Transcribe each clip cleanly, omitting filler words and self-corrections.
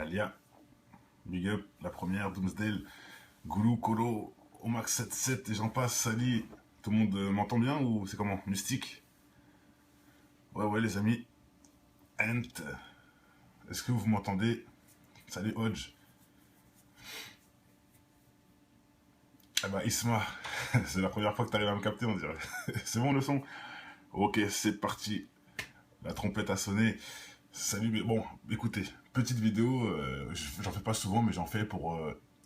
Alia, Big Up, la première, Doomsdale, Goulou, Kolo, Omax 77 et j'en passe, Sali. Tout le monde m'entend bien ou c'est comment? Mystique? Ouais, les amis. Ant, est-ce que vous m'entendez? Salut Hodge. Ah bah Isma, c'est la première fois que tu arrives à me capter, on dirait. C'est bon le son? Ok, c'est parti. La trompette a sonné. Salut, mais bon, écoutez, petite vidéo, j'en fais pas souvent, mais j'en fais pour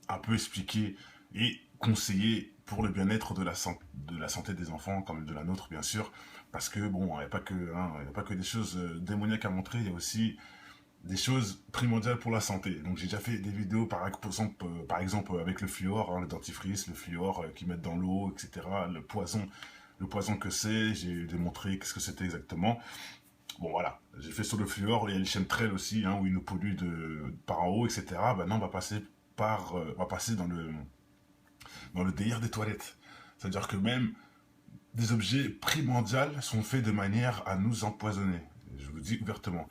un peu expliquer et conseiller pour le bien-être de la santé des enfants, comme de la nôtre, bien sûr. Parce que, bon, il n'y a pas que, hein, y a pas que des choses démoniaques à montrer, il y a aussi des choses primordiales pour la santé. Donc j'ai déjà fait des vidéos, par exemple avec le fluor, hein, le dentifrice, le fluor qu'ils mettent dans l'eau, etc. Le poison que c'est, j'ai démontré qu'est-ce que c'était exactement. Bon voilà, j'ai fait sur le fluor, il y a les chemtrails aussi, hein, où ils nous polluent par en haut, etc. Maintenant, on va passer dans le délire des toilettes. C'est-à-dire que même des objets primordiaux sont faits de manière à nous empoisonner. Je vous dis ouvertement.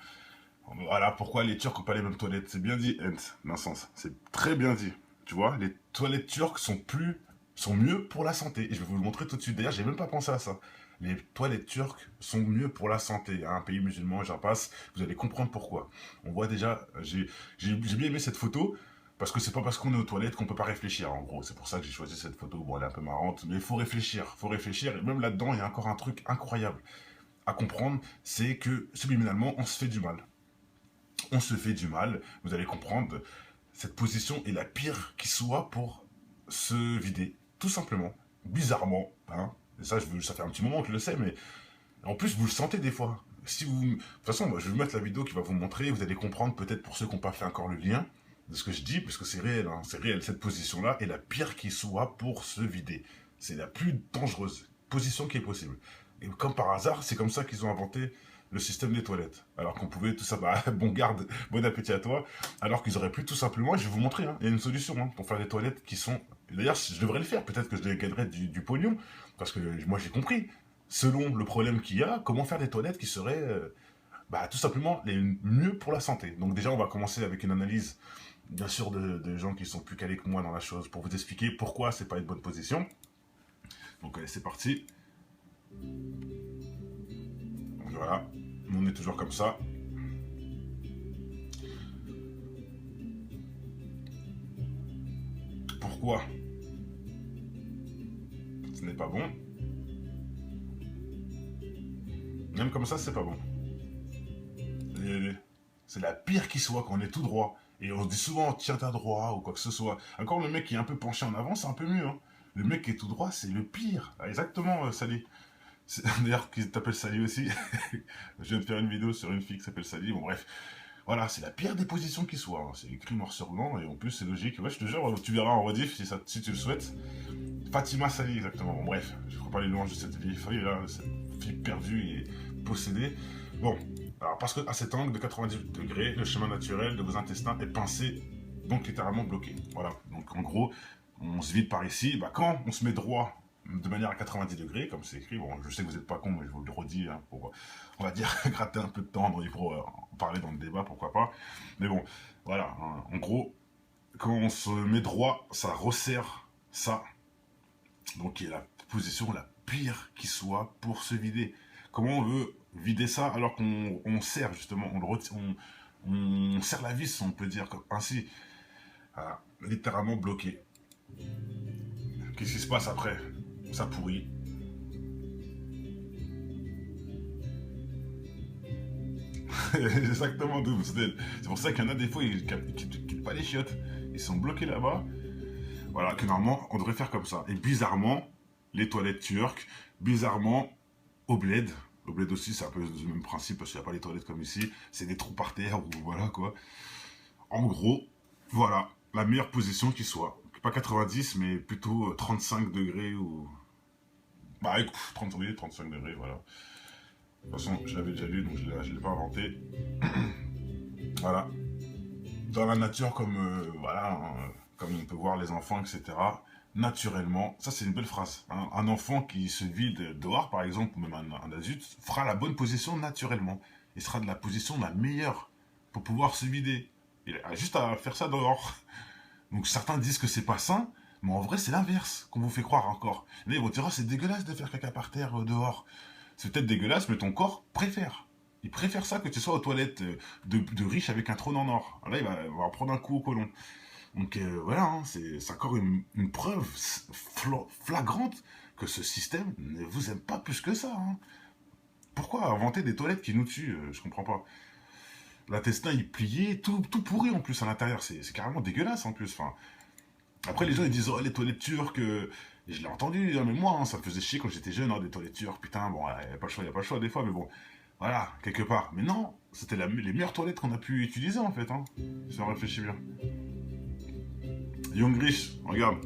Voilà pourquoi les Turcs n'ont pas les mêmes toilettes. C'est bien dit, Hent, dans un sens. C'est très bien dit. Tu vois, les toilettes turques sont mieux pour la santé. Et je vais vous le montrer tout de suite. D'ailleurs, j'ai même pas pensé à ça. Les toilettes turques sont mieux pour la santé. Un pays musulman, j'en passe. Vous allez comprendre pourquoi. On voit déjà, j'ai bien aimé cette photo. Parce que c'est pas parce qu'on est aux toilettes qu'on peut pas réfléchir, en gros. C'est pour ça que j'ai choisi cette photo. Bon, elle est un peu marrante, mais il faut réfléchir. Faut réfléchir. Et même là-dedans, il y a encore un truc incroyable à comprendre. C'est que, subliminalement, on se fait du mal. On se fait du mal, vous allez comprendre, cette position est la pire qui soit pour se vider, tout simplement, bizarrement, hein. Et ça, ça fait un petit moment que je le sais, mais en plus, vous le sentez des fois. Si vous... De toute façon, moi, je vais vous mettre la vidéo qui va vous montrer, vous allez comprendre, peut-être pour ceux qui n'ont pas fait encore le lien, de ce que je dis, parce que c'est réel, hein, c'est réel, cette position-là est la pire qui soit pour se vider. C'est la plus dangereuse position qui est possible. Et comme par hasard, c'est comme ça qu'ils ont inventé le système des toilettes. Alors qu'on pouvait tout ça, bah, bon garde, bon appétit à toi. Alors qu'ils auraient pu tout simplement, je vais vous montrer, hein, il y a une solution hein, pour faire des toilettes qui sont. D'ailleurs, je devrais le faire, peut-être que je gagnerais du pognon, parce que moi j'ai compris, selon le problème qu'il y a, comment faire des toilettes qui seraient bah, tout simplement les mieux pour la santé. Donc déjà, on va commencer avec une analyse, bien sûr, de gens qui sont plus calés que moi dans la chose, pour vous expliquer pourquoi c'est pas une bonne position. Donc allez, c'est parti. Voilà, on est toujours comme ça. Pourquoi ce n'est pas bon? Même comme ça, c'est pas bon. C'est la pire qui soit quand on est tout droit. Et on se dit souvent, tiens ta droit ou quoi que ce soit. Encore le mec qui est un peu penché en avant, c'est un peu mieux. Hein. Le mec qui est tout droit, c'est le pire. Ah, exactement, Sally. D'ailleurs, qui t'appelle Sally aussi. Je viens de faire une vidéo sur une fille qui s'appelle Sally. Bon, bref. Voilà, c'est la pire des positions qui soit. Hein. C'est écrit noir sur blanc et en plus, c'est logique. Ouais, je te jure, tu verras en rediff si tu le souhaites. Fatima Sally, exactement. Bon, bref, je ne ferai pas les louanges de cette vieille fille là, cette fille perdue et possédée. Bon, alors parce qu'à cet angle de 90 degrés, le chemin naturel de vos intestins est pincé, donc littéralement bloqué. Voilà, donc en gros, on se vide par ici. Bah, quand on se met droit de manière à 90 degrés, comme c'est écrit, bon, je sais que vous n'êtes pas con, mais je vous le redis, hein, pour, on va dire, gratter un peu de temps et pour en parler dans le débat, pourquoi pas. Mais bon, voilà, hein, en gros, quand on se met droit, ça resserre ça, donc qui est la position la pire qui soit pour se vider. Comment on veut vider ça alors qu'on serre justement, on serre la vis, on peut dire comme ainsi, littéralement bloqué. Qu'est-ce qui se passe après? Ça pourrit. Exactement, Doom. C'est pour ça qu'il y en a des fois, ils ne quittent pas les chiottes. Ils sont bloqués là-bas. Voilà, que normalement, on devrait faire comme ça. Et bizarrement, les toilettes turques, bizarrement, au bled aussi, c'est un peu le même principe parce qu'il n'y a pas les toilettes comme ici. C'est des trous par terre ou voilà quoi. En gros, voilà, la meilleure position qui soit. Pas 90, mais plutôt 35 degrés ou. Bah écoute, 30, oui, 35 degrés, voilà. De toute façon, je l'avais déjà lu, donc je ne l'ai pas inventé. Voilà. Dans la nature, comme, voilà, hein, comme on peut voir les enfants, etc., naturellement, ça c'est une belle phrase. Hein, un enfant qui se vide dehors, par exemple, ou même un adulte, fera la bonne position naturellement. Il sera de la position la meilleure pour pouvoir se vider. Il a juste à faire ça dehors. Donc certains disent que c'est pas sain, mais en vrai c'est l'inverse qu'on vous fait croire encore. Là ils vont dire oh, c'est dégueulasse de faire caca par terre dehors. C'est peut-être dégueulasse, mais ton corps préfère. Il préfère ça que tu sois aux toilettes de riche avec un trône en or. Là il va prendre un coup au côlon. Donc voilà, hein, c'est encore une preuve flagrante que ce système ne vous aime pas plus que ça. Hein. Pourquoi inventer des toilettes qui nous tuent Je comprends pas. L'intestin il pliait, tout pourri en plus à l'intérieur. C'est carrément dégueulasse en plus. Enfin, après les gens ils disent oh les toilettes turques. Et je l'ai entendu, hein, mais moi hein, ça me faisait chier quand j'étais jeune, hein, des toilettes turques. Putain, bon, il n'y a pas le choix, il n'y a pas le choix des fois, mais bon. Voilà, quelque part. Mais non, c'était les meilleures toilettes qu'on a pu utiliser en fait. Hein, si on réfléchit bien. Young Rich, regarde.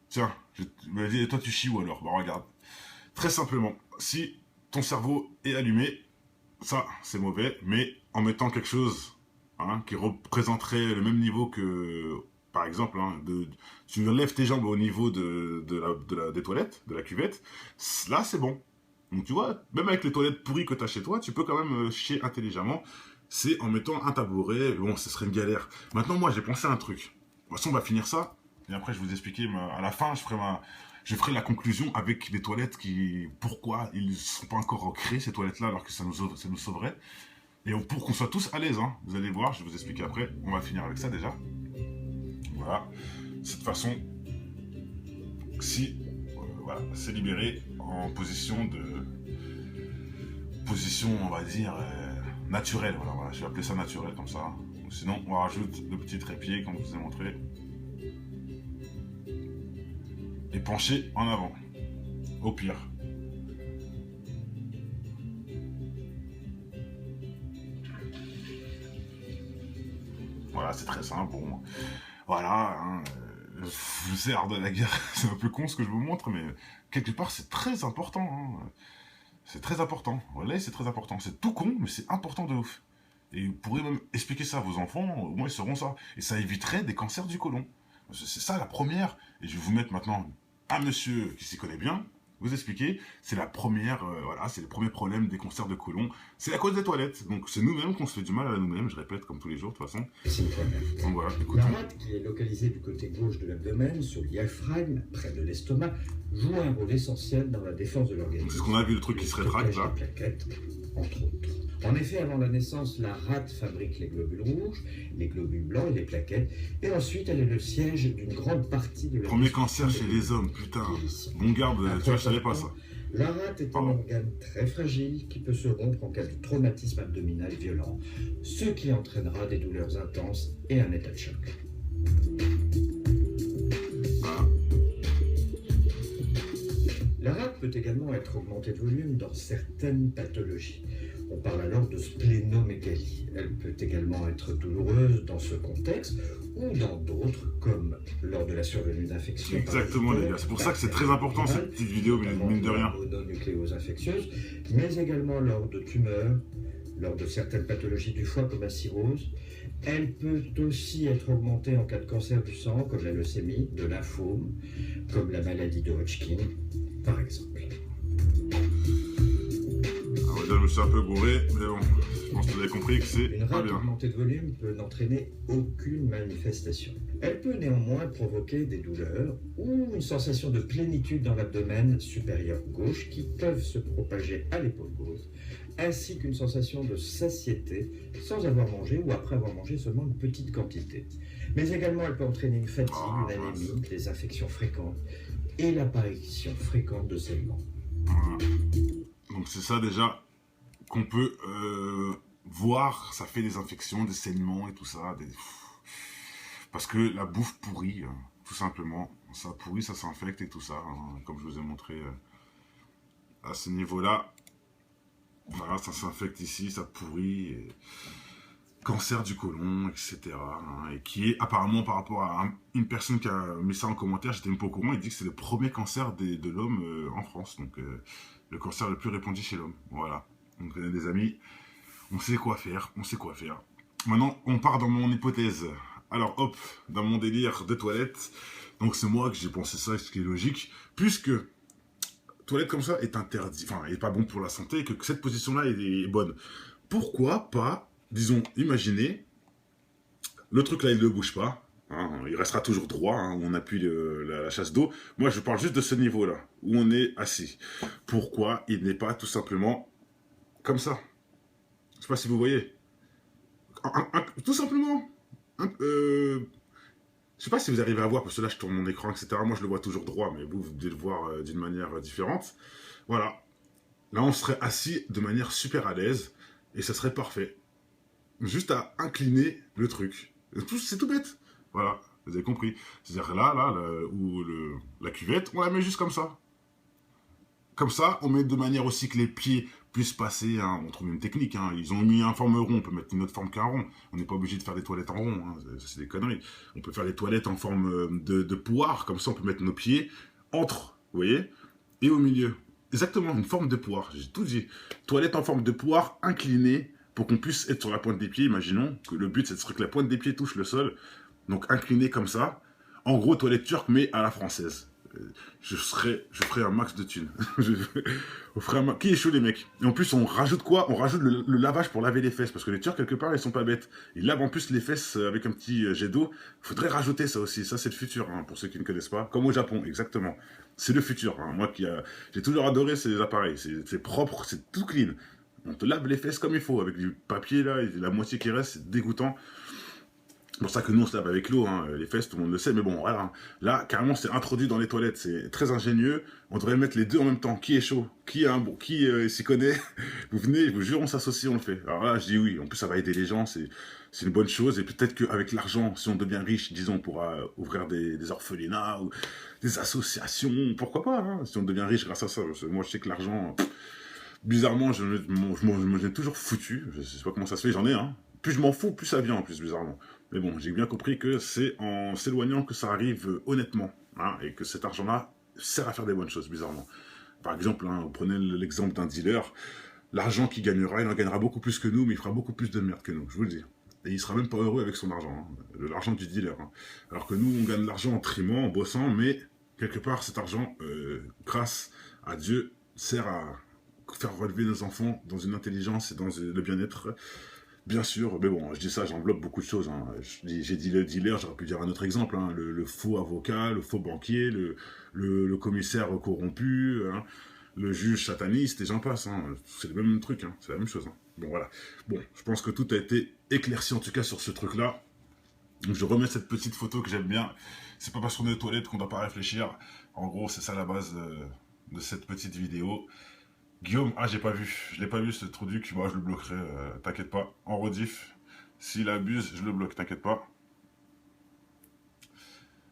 Tiens, je me dis, toi tu chies ou alors Bah regarde. Très simplement, si ton cerveau est allumé, ça c'est mauvais, mais en mettant quelque chose hein, qui représenterait le même niveau que, par exemple, hein, tu lèves tes jambes au niveau des toilettes, de la cuvette, là c'est bon. Donc tu vois, même avec les toilettes pourries que tu as chez toi, tu peux quand même chier intelligemment. C'est en mettant un tabouret, bon, ce serait une galère. Maintenant, moi j'ai pensé à un truc. De toute façon, on va finir ça. Et après, je vais vous expliquer, à la fin, je ferai la conclusion avec des toilettes pourquoi ils ne sont pas encore créés, ces toilettes-là, alors que ça nous sauverait. Et pour qu'on soit tous à l'aise, hein. Vous allez voir, je vais vous expliquer après. On va finir avec ça déjà. Voilà. De cette façon, si, voilà, c'est libéré en position, on va dire, naturelle. Voilà, je vais appeler ça naturel comme ça. Sinon, on rajoute le petit trépied, comme je vous ai montré. Et pencher en avant. Au pire. Voilà, c'est très simple. Bon, voilà. Hein, je sais, art de la guerre, c'est un peu con ce que je vous montre, mais quelque part, c'est très important. Hein. C'est très important. Voilà, c'est très important. C'est tout con, mais c'est important de ouf. Et vous pourrez même expliquer ça à vos enfants, au moins ils sauront ça. Et ça éviterait des cancers du côlon. C'est ça la première. Et je vais vous mettre maintenant un monsieur qui s'y connaît bien, vous expliquer, c'est la première, voilà, c'est le premier problème des cancers de côlon. C'est la cause des toilettes. Donc c'est nous-mêmes qu'on se fait du mal à nous-mêmes, je répète comme tous les jours de toute façon. Donc voilà, écoutez. La rate, qui est localisée du côté gauche de l'abdomen, sur le diaphragme, près de l'estomac, joue un rôle essentiel dans la défense de l'organisme. C'est ce qu'on a vu, le truc qui se rétracte là. Les plaquettes, entre autres. En effet, avant la naissance, la rate fabrique les globules rouges, les globules blancs et les plaquettes, et ensuite elle est le siège d'une grande partie de la... Premier cancer chez les hommes, putain. Bon garde, tu vois, je savais pas ça. La rate est un organe très fragile qui peut se rompre en cas de traumatisme abdominal violent, ce qui entraînera des douleurs intenses et un état de choc. Voilà. La rate peut également être augmentée de volume dans certaines pathologies. On parle alors de splénomégalie. Elle peut également être douloureuse dans ce contexte ou dans d'autres, comme lors de la survenue d'infections. Exactement les gars, c'est pour ça que c'est très important cette petite vidéo, mine de rien. Mononucléose infectieuse, mais également lors de tumeurs, lors de certaines pathologies du foie comme la cirrhose. Elle peut aussi être augmentée en cas de cancer du sang, comme la leucémie, de lymphome, comme la maladie de Hodgkin, par exemple. Je me suis un peu gouré, mais bon, je pense que vous avez compris que c'est Une pas rate bien. augmentée de volume peut n'entraîner aucune manifestation. Elle peut néanmoins provoquer des douleurs ou une sensation de plénitude dans l'abdomen supérieur gauche qui peuvent se propager à l'épaule gauche, ainsi qu'une sensation de satiété sans avoir mangé ou après avoir mangé seulement une petite quantité. Mais également, elle peut entraîner une fatigue, une anémie, des infections fréquentes et l'apparition fréquente de saignements. Voilà. Donc c'est ça déjà qu'on peut voir, ça fait des infections, des saignements et tout ça. Parce que la bouffe pourrit, tout simplement. Ça pourrit, ça s'infecte et tout ça, hein, comme je vous ai montré à ce niveau-là. Voilà, ça s'infecte ici, ça pourrit. Cancer du côlon, etc. Hein, et qui est apparemment par rapport à une personne qui a mis ça en commentaire, j'étais même pas au courant, il dit que c'est le premier cancer de l'homme en France. Donc le cancer le plus répandu chez l'homme. Voilà. Donc les amis, on sait quoi faire, on sait quoi faire. Maintenant, on part dans mon hypothèse. Alors hop, dans mon délire de toilette. Donc c'est moi que j'ai pensé ça, ce qui est logique, puisque toilette comme ça est interdit, enfin, est pas bon pour la santé, et que cette position-là est bonne. Pourquoi pas, disons, imaginez Le truc là, il ne bouge pas. Hein, il restera toujours droit, hein, où on appuie la chasse d'eau. Moi, je parle juste de ce niveau-là, où on est assis. Pourquoi il n'est pas tout simplement comme ça? Je sais pas si vous voyez. Tout simplement. Je sais pas si vous arrivez à voir, parce que là, je tourne mon écran, etc. Moi, je le vois toujours droit, mais vous devez le voir d'une manière différente. Voilà. Là, on serait assis de manière super à l'aise, et ça serait parfait. Juste à incliner le truc. C'est tout bête. Voilà, vous avez compris. C'est-à-dire là, où la cuvette, on la met juste comme ça. Comme ça, on met de manière aussi que les pieds puissent passer. Hein. On trouve une technique. Hein. Ils ont mis un forme rond, on peut mettre une autre forme qu'un rond. On n'est pas obligé de faire des toilettes en rond. Hein. C'est des conneries. On peut faire des toilettes en forme de poire. Comme ça, on peut mettre nos pieds entre, vous voyez, et au milieu. Exactement, une forme de poire. J'ai tout dit. Toilette en forme de poire inclinée pour qu'on puisse être sur la pointe des pieds. Imaginons que le but, c'est que la pointe des pieds touche le sol. Donc incliné comme ça. En gros, toilette turque, mais à la française. Je ferai un max de thunes. Qui est chaud, les mecs? Et en plus, on rajoute quoi? On rajoute le lavage pour laver les fesses. Parce que les Turcs, quelque part, ils sont pas bêtes. Ils lavent en plus les fesses avec un petit jet d'eau. Faudrait rajouter ça aussi. Ça, c'est le futur, hein, pour ceux qui ne connaissent pas. Comme au Japon, exactement. C'est le futur. Hein. Moi, j'ai toujours adoré ces appareils. C'est propre, c'est tout clean. On te lave les fesses comme il faut. Avec du papier, là, et la moitié qui reste, c'est dégoûtant. C'est pour ça que nous, on se lave avec l'eau, hein. Les fesses, tout le monde le sait, mais bon, voilà. Là, carrément, c'est introduit dans les toilettes, c'est très ingénieux. On devrait mettre les deux en même temps. Qui est chaud? Qui s'y connaît? Vous venez, je vous jure, on s'associe, on le fait. Alors là, je dis oui. En plus, ça va aider les gens, c'est une bonne chose. Et peut-être qu'avec l'argent, si on devient riche, disons, on pourra ouvrir des orphelinats ou des associations. Pourquoi pas, hein, si on devient riche grâce à ça. Parce que moi, je sais que l'argent, bizarrement, je me l'ai toujours foutu. Je sais pas comment ça se fait, j'en ai, hein. Plus je m'en fous, plus ça vient, en plus, bizarrement. Mais bon, j'ai bien compris que c'est en s'éloignant que ça arrive honnêtement, hein, et que cet argent-là sert à faire des bonnes choses, bizarrement. Par exemple, hein, vous prenez l'exemple d'un dealer, l'argent qu'il gagnera, il en gagnera beaucoup plus que nous, mais il fera beaucoup plus de merde que nous, je vous le dis. Et il sera même pas heureux avec son argent, hein, l'argent du dealer. Hein. Alors que nous, on gagne de l'argent en trimant, en bossant, mais quelque part, cet argent, grâce à Dieu, sert à faire relever nos enfants dans une intelligence et dans le bien-être. Bien sûr, mais bon, je dis ça, j'enveloppe beaucoup de choses. Hein. J'ai dit le dealer, j'aurais pu dire un autre exemple, hein, le faux avocat, le faux banquier, le commissaire corrompu, hein, le juge sataniste, et j'en passe. Hein. C'est le même truc, hein, c'est la même chose. Hein. Bon, voilà. Bon, je pense que tout a été éclairci, en tout cas, sur ce truc-là. Donc, je remets cette petite photo que j'aime bien. C'est pas parce qu'on est aux toilettes qu'on doit pas réfléchir. En gros, c'est ça la base de cette petite vidéo. Guillaume, ah j'ai pas vu, je l'ai pas vu ce truc, moi je le bloquerai, t'inquiète pas, en rediff, s'il abuse, je le bloque, t'inquiète pas.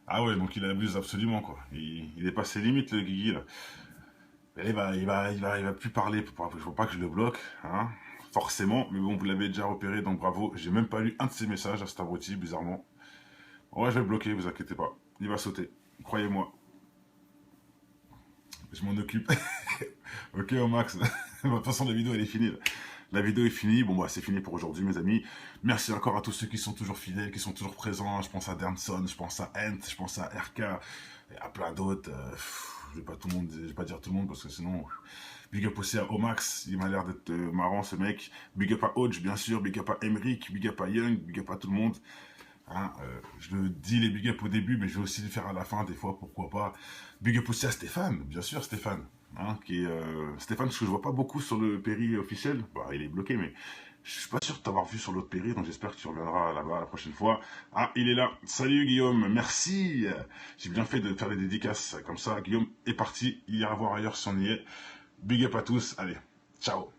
Ah ouais, donc il abuse absolument quoi, il dépasse ses limites le Guigui là. Et il va plus parler, je veux pas que je le bloque, hein, forcément, mais bon vous l'avez déjà repéré, donc bravo, j'ai même pas lu un de ses messages à cet abruti, bizarrement. Ouais, je vais le bloquer, vous inquiétez pas, il va sauter, croyez-moi. Je m'en occupe. Ok, au max. De toute façon, la vidéo, elle est finie. Là. La vidéo est finie. Bon, bah, c'est fini pour aujourd'hui, mes amis. Merci encore à tous ceux qui sont toujours fidèles, qui sont toujours présents. Je pense à Dernson, je pense à Ent, je pense à RK, et à plein d'autres. Je vais pas dire tout le monde parce que sinon. Big up aussi à Omax, il m'a l'air d'être marrant ce mec. Big up à Hodge, bien sûr. Big up à Emric, big up à Young, big up à tout le monde. Hein, je le dis les big up au début, mais je vais aussi le faire à la fin, des fois, pourquoi pas. Big up aussi à Stéphane, bien sûr, Stéphane. Hein, Stéphane, parce que je vois pas beaucoup sur le péri officiel. Bah, il est bloqué, mais je suis pas sûr de t'avoir vu sur l'autre péri, donc j'espère que tu reviendras là-bas la prochaine fois. Ah, il est là. Salut Guillaume, merci. J'ai bien fait de faire des dédicaces comme ça. Guillaume est parti, il ira voir ailleurs si on y est. Big up à tous, allez, ciao.